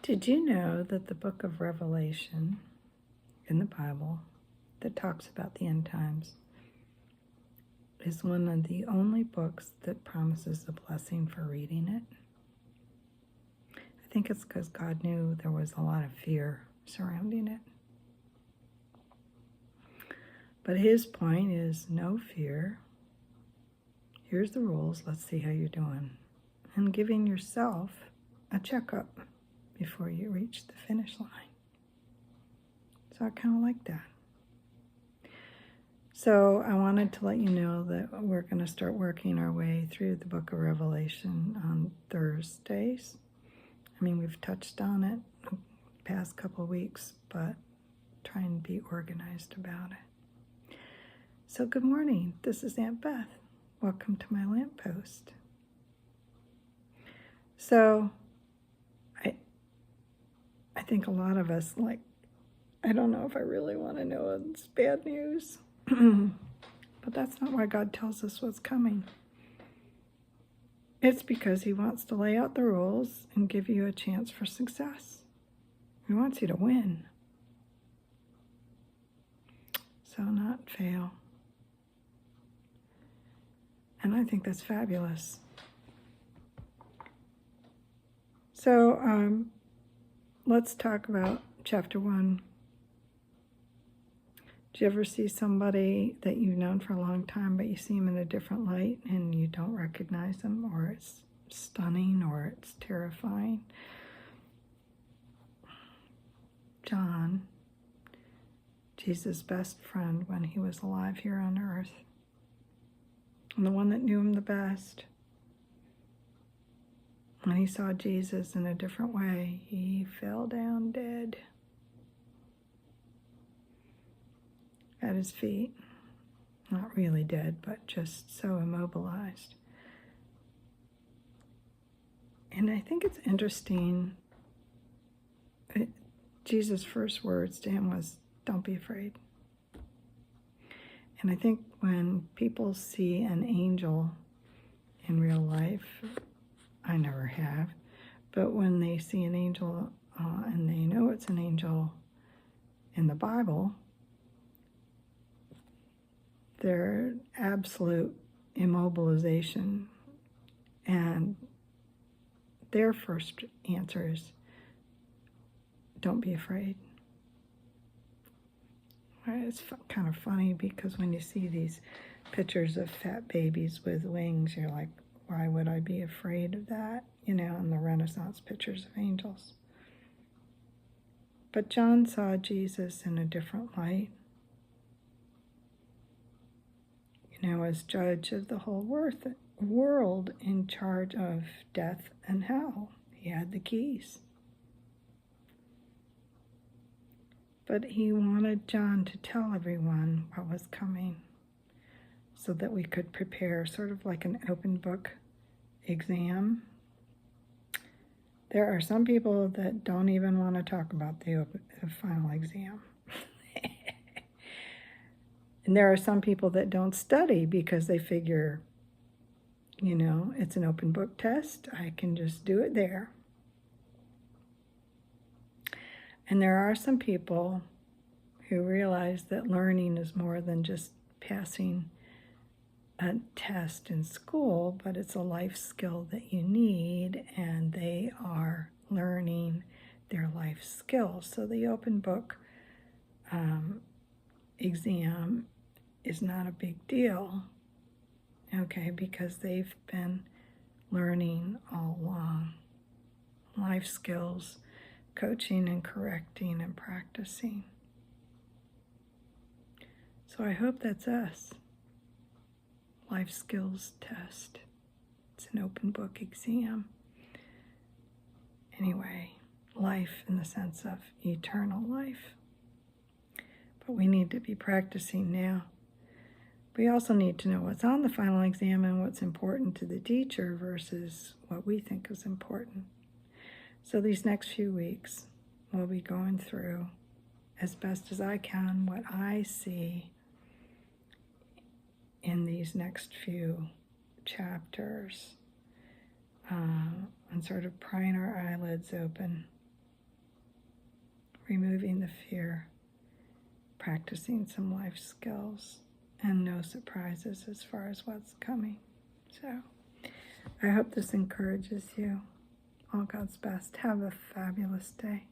Did you know that the book of Revelation in the Bible that talks about the end times is one of the only books that promises a blessing for reading it? I think it's because God knew there was a lot of fear surrounding it. But his point is no fear. Here's the rules. Let's see how you're doing. And giving yourself a checkup before you reach the finish line. So I kind of like that. So I wanted to let you know that we're going to start working our way through the book of Revelation on Thursdays. I mean, we've touched on it the past couple of weeks, but try and be organized about it. So good morning. This is Aunt Beth. Welcome to my lamppost. So I think a lot of us, I don't know if I really want to know it's bad news. But that's not why God tells us what's coming. It's because he wants to lay out the rules and give you a chance for success. He wants you to win. So not fail. And I think that's fabulous. So let's talk about chapter 1. Do you ever see somebody that you've known for a long time, but you see them in a different light and you don't recognize them, or it's stunning, or it's terrifying? John, Jesus' best friend when he was alive here on earth, and the one that knew him the best, when he saw Jesus in a different way, he fell down dead at his feet. Not really dead, but just so immobilized. And I think it's interesting, Jesus' first words to him was, "Don't be afraid." And I think when people see an angel in real life, I never have, but when they see an angel and they know it's an angel in the Bible, their absolute immobilization, and their first answer is, "Don't be afraid." It's kind of funny because when you see these pictures of fat babies with wings, you're like, why would I be afraid of that? And the Renaissance pictures of angels. But John saw Jesus in a different light. As judge of the whole world, in charge of death and hell. He had the keys. But he wanted John to tell everyone what was coming so that we could prepare, sort of like an open book exam. There are some people that don't even want to talk about the final exam. And there are some people that don't study because they figure, it's an open book test. I can just do it there. And there are some people who realize that learning is more than just passing a test in school, but it's a life skill that you need, and they are learning their life skills. So the open book exam is not a big deal, okay, because they've been learning all along. Life skills, coaching and correcting and practicing. So I hope that's us. Life skills test. It's an open book exam. Anyway, life in the sense of eternal life. But we need to be practicing now. We also need to know what's on the final exam and what's important to the teacher versus what we think is important. So these next few weeks, we'll be going through, as best as I can, what I see in these next few chapters, and sort of prying our eyelids open removing the fear, practicing some life skills, and no surprises as far as what's coming. So I hope this encourages you. All God's best. Have a fabulous day.